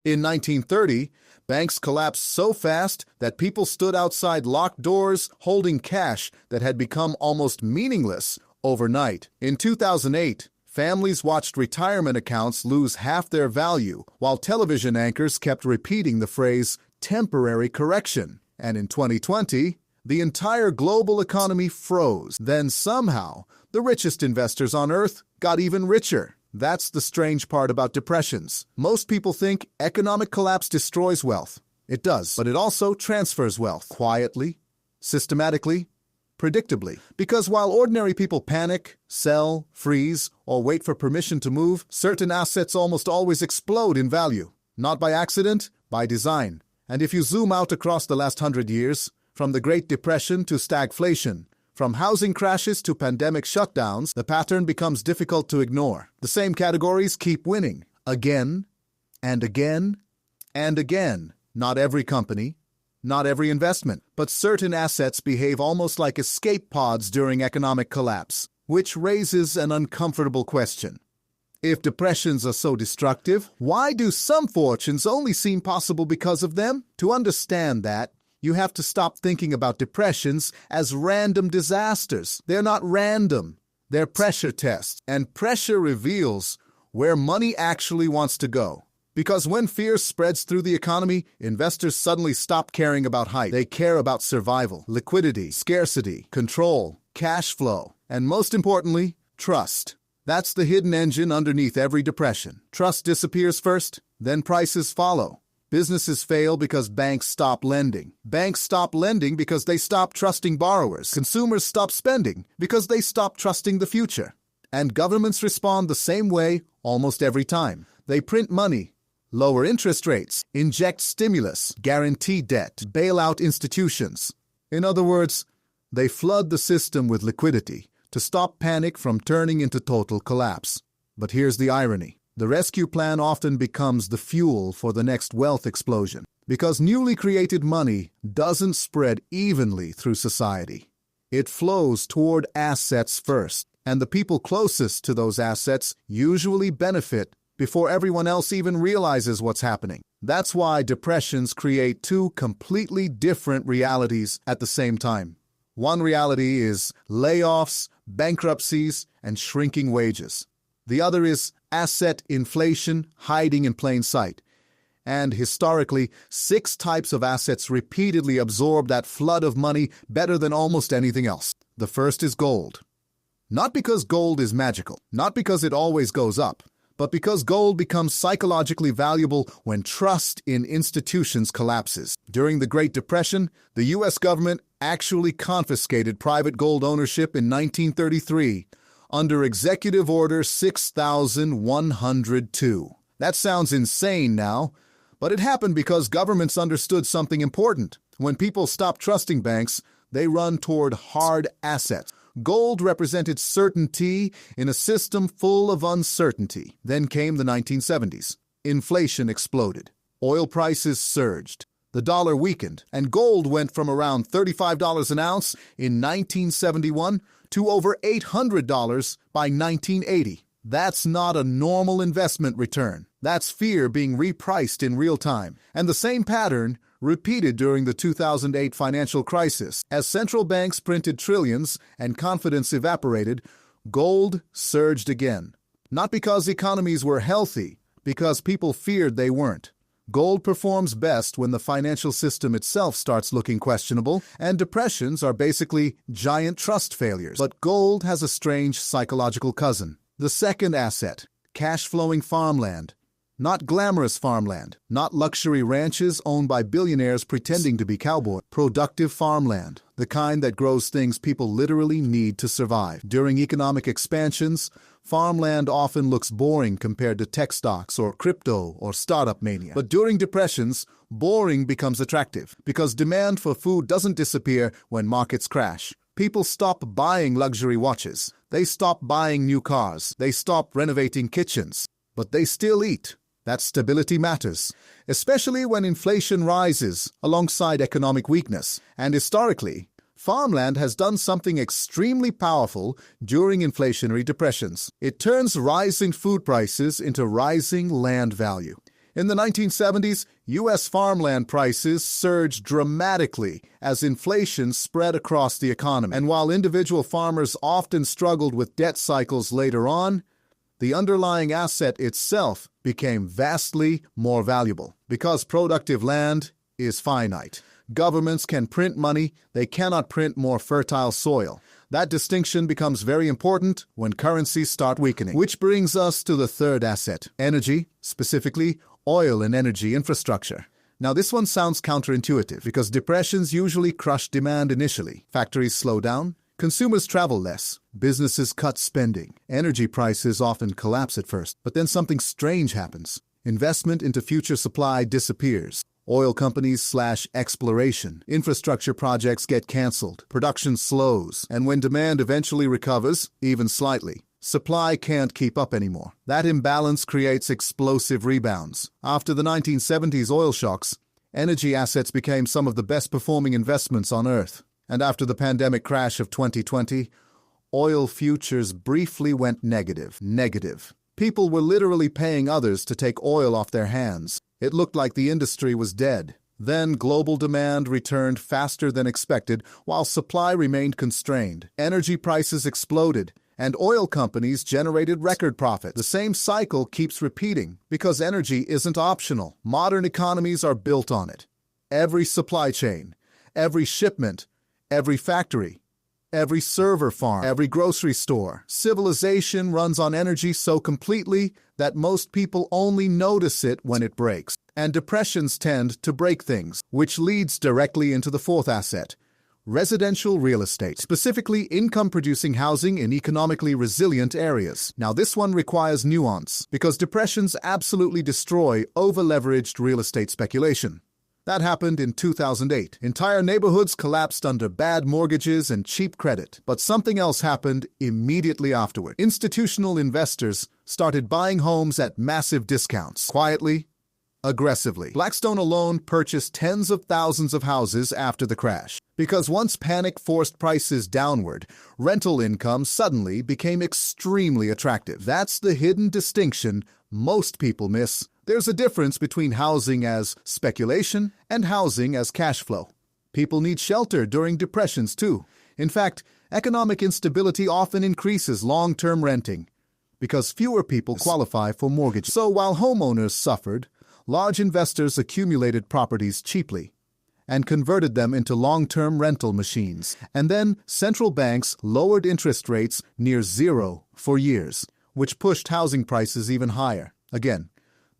In 1930, banks collapsed so fast that people stood outside locked doors holding cash that had become almost meaningless overnight. In 2008, families watched retirement accounts lose half their value, while television anchors kept repeating the phrase, temporary correction. And in 2020, the entire global economy froze. Then somehow, the richest investors on Earth got even richer. That's the strange part about depressions. Most people think economic collapse destroys wealth. It does, but it also transfers wealth quietly, systematically, predictably. Because while ordinary people panic, sell, freeze, or wait for permission to move, certain assets almost always explode in value. Not by accident, by design. And if you zoom out across the last 100 years, from the Great Depression to stagflation, from housing crashes to pandemic shutdowns, the pattern becomes difficult to ignore. The same categories keep winning, again and again and again. Not every company, not every investment, but certain assets behave almost like escape pods during economic collapse, which raises an uncomfortable question. If depressions are so destructive, why do some fortunes only seem possible because of them? To understand that, you have to stop thinking about depressions as random disasters. They're not random. They're pressure tests. And pressure reveals where money actually wants to go. Because when fear spreads through the economy, investors suddenly stop caring about hype. They care about survival, liquidity, scarcity, control, cash flow, and most importantly, trust. That's the hidden engine underneath every depression. Trust disappears first, then prices follow. Businesses fail because banks stop lending. Banks stop lending because they stop trusting borrowers. Consumers stop spending because they stop trusting the future. And governments respond the same way almost every time. They print money, lower interest rates, inject stimulus, guarantee debt, bail out institutions. In other words, they flood the system with liquidity to stop panic from turning into total collapse. But here's the irony. The rescue plan often becomes the fuel for the next wealth explosion, because newly created money doesn't spread evenly through society. It flows toward assets first, and the people closest to those assets usually benefit before everyone else even realizes what's happening. That's why depressions create two completely different realities at the same time. One reality is layoffs, bankruptcies, and shrinking wages. The other is asset inflation hiding in plain sight. And historically, 6 types of assets repeatedly absorb that flood of money better than almost anything else. The first is gold. Not because gold is magical, not because it always goes up, but because gold becomes psychologically valuable when trust in institutions collapses. During the Great Depression, the U.S. government actually confiscated private gold ownership in 1933 under Executive Order 6102. That sounds insane now, but it happened because governments understood something important. When people stop trusting banks, they run toward hard assets. Gold represented certainty in a system full of uncertainty. Then came the 1970s. Inflation exploded. Oil prices surged. The dollar weakened, and gold went from around $35 an ounce in 1971 to over $800 by 1980. That's not a normal investment return. That's fear being repriced in real time. And the same pattern repeated during the 2008 financial crisis. As central banks printed trillions and confidence evaporated, gold surged again. Not because economies were healthy, because people feared they weren't. Gold performs best when the financial system itself starts looking questionable, and depressions are basically giant trust failures. But gold has a strange psychological cousin. The second asset, cash-flowing farmland. Not glamorous farmland, not luxury ranches owned by billionaires pretending to be cowboys. Productive farmland, the kind that grows things people literally need to survive. During economic expansions, farmland often looks boring compared to tech stocks or crypto or startup mania. But during depressions, boring becomes attractive because demand for food doesn't disappear when markets crash. People stop buying luxury watches. They stop buying new cars. They stop renovating kitchens. But they still eat. That stability matters, especially when inflation rises alongside economic weakness. And historically, farmland has done something extremely powerful during inflationary depressions. It turns rising food prices into rising land value. In the 1970s, U.S. farmland prices surged dramatically as inflation spread across the economy. And while individual farmers often struggled with debt cycles later on, the underlying asset itself became vastly more valuable. Because productive land is finite. Governments can print money, they cannot print more fertile soil. That distinction becomes very important when currencies start weakening. Which brings us to the third asset, energy, specifically oil and energy infrastructure. Now this one sounds counterintuitive because depressions usually crush demand initially. Factories slow down, consumers travel less, businesses cut spending. Energy prices often collapse at first, but then something strange happens. Investment into future supply disappears. Oil companies slash exploration. Infrastructure projects get canceled. Production slows. And when demand eventually recovers, even slightly, supply can't keep up anymore. That imbalance creates explosive rebounds. After the 1970s oil shocks, energy assets became some of the best performing investments on Earth. And after the pandemic crash of 2020, oil futures briefly went negative. People were literally paying others to take oil off their hands. It looked like the industry was dead. Then global demand returned faster than expected, while supply remained constrained. Energy prices exploded, and oil companies generated record profits. The same cycle keeps repeating because energy isn't optional. Modern economies are built on it. Every supply chain, every shipment, every factory, every server farm, every grocery store. Civilization runs on energy so completely that most people only notice it when it breaks. And depressions tend to break things, which leads directly into the fourth asset, residential real estate, specifically income-producing housing in economically resilient areas. Now this one requires nuance, because depressions absolutely destroy over-leveraged real estate speculation. That happened in 2008. Entire neighborhoods collapsed under bad mortgages and cheap credit. But something else happened immediately afterward. Institutional investors started buying homes at massive discounts, quietly, aggressively. Blackstone alone purchased tens of thousands of houses after the crash. Because once panic forced prices downward, rental income suddenly became extremely attractive. That's the hidden distinction most people miss. There's a difference between housing as speculation and housing as cash flow. People need shelter during depressions too. In fact, economic instability often increases long-term renting because fewer people qualify for mortgages. So while homeowners suffered, large investors accumulated properties cheaply and converted them into long-term rental machines. And then central banks lowered interest rates near zero for years, which pushed housing prices even higher. Again,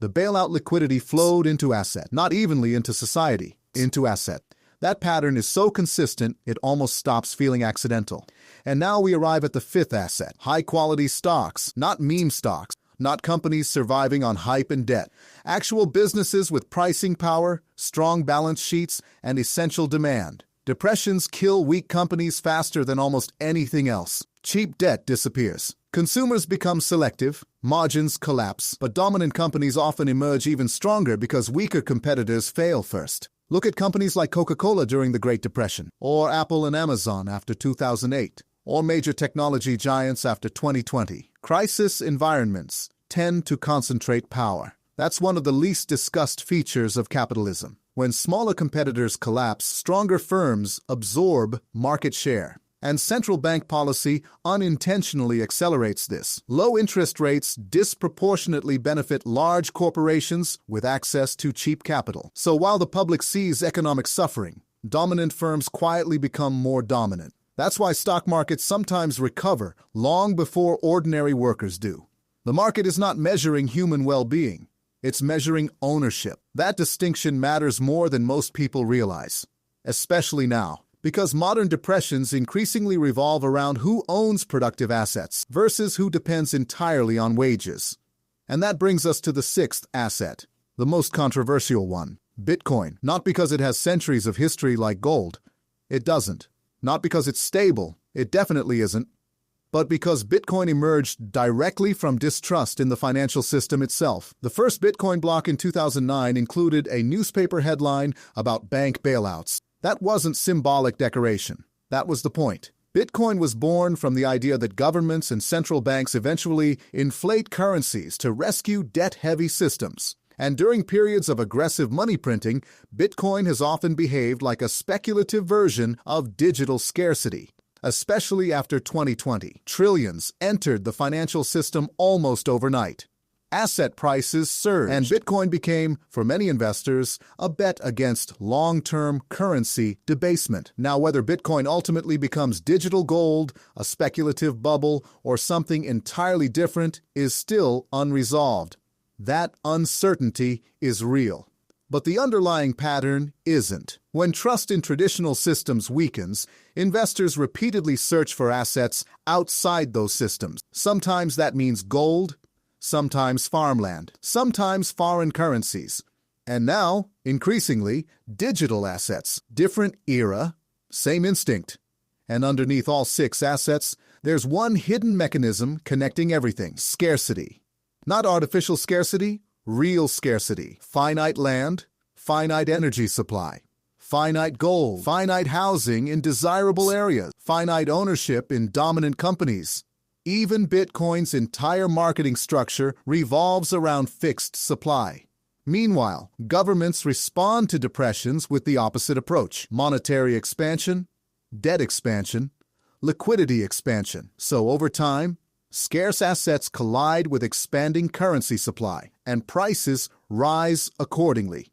the bailout liquidity flowed into asset, not evenly into society, into asset. That pattern is so consistent, it almost stops feeling accidental. And now we arrive at the fifth asset, high-quality stocks, not meme stocks, not companies surviving on hype and debt. Actual businesses with pricing power, strong balance sheets, and essential demand. Depressions kill weak companies faster than almost anything else. Cheap debt disappears. Consumers become selective, margins collapse, but dominant companies often emerge even stronger because weaker competitors fail first. Look at companies like Coca-Cola during the Great Depression, or Apple and Amazon after 2008, or major technology giants after 2020. Crisis environments tend to concentrate power. That's one of the least discussed features of capitalism. When smaller competitors collapse, stronger firms absorb market share. And central bank policy unintentionally accelerates this. Low interest rates disproportionately benefit large corporations with access to cheap capital. So while the public sees economic suffering, dominant firms quietly become more dominant. That's why stock markets sometimes recover long before ordinary workers do. The market is not measuring human well-being. It's measuring ownership. That distinction matters more than most people realize, especially now. Because modern depressions increasingly revolve around who owns productive assets versus who depends entirely on wages. And that brings us to the sixth asset, the most controversial one, Bitcoin. Not because it has centuries of history like gold. It doesn't. Not because it's stable. It definitely isn't. But because Bitcoin emerged directly from distrust in the financial system itself. The first Bitcoin block in 2009 included a newspaper headline about bank bailouts. That wasn't symbolic decoration. That was the point. Bitcoin was born from the idea that governments and central banks eventually inflate currencies to rescue debt-heavy systems. And during periods of aggressive money printing, Bitcoin has often behaved like a speculative version of digital scarcity. Especially after 2020, trillions entered the financial system almost overnight. Asset prices surged, and Bitcoin became, for many investors, a bet against long-term currency debasement. Now, whether Bitcoin ultimately becomes digital gold, a speculative bubble, or something entirely different is still unresolved. That uncertainty is real. But the underlying pattern isn't. When trust in traditional systems weakens, investors repeatedly search for assets outside those systems. Sometimes that means gold, sometimes farmland, sometimes foreign currencies, and now, increasingly, digital assets. Different era, same instinct. And underneath all 6 assets, there's one hidden mechanism connecting everything: scarcity. Not artificial scarcity, real scarcity. Finite land, finite energy supply. Finite gold, finite housing in desirable areas, finite ownership in dominant companies. Even Bitcoin's entire marketing structure revolves around fixed supply. Meanwhile, governments respond to depressions with the opposite approach: monetary expansion, debt expansion, liquidity expansion. So over time, scarce assets collide with expanding currency supply, and prices rise accordingly,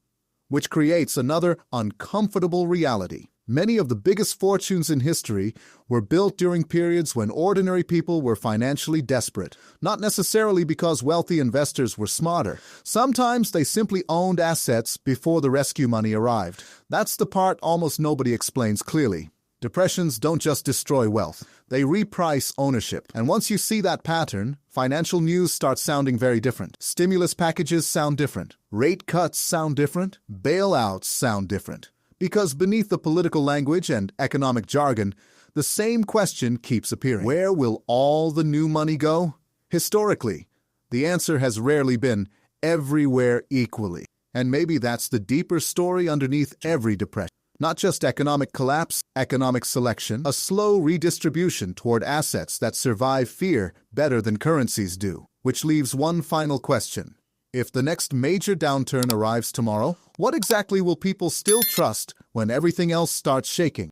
which creates another uncomfortable reality. Many of the biggest fortunes in history were built during periods when ordinary people were financially desperate, not necessarily because wealthy investors were smarter. Sometimes they simply owned assets before the rescue money arrived. That's the part almost nobody explains clearly. Depressions don't just destroy wealth, they reprice ownership. And once you see that pattern, financial news starts sounding very different. Stimulus packages sound different. Rate cuts sound different. Bailouts sound different. Because beneath the political language and economic jargon, the same question keeps appearing. Where will all the new money go? Historically, the answer has rarely been everywhere equally. And maybe that's the deeper story underneath every depression. Not just economic collapse, economic selection, a slow redistribution toward assets that survive fear better than currencies do. Which leaves one final question. If the next major downturn arrives tomorrow, what exactly will people still trust when everything else starts shaking?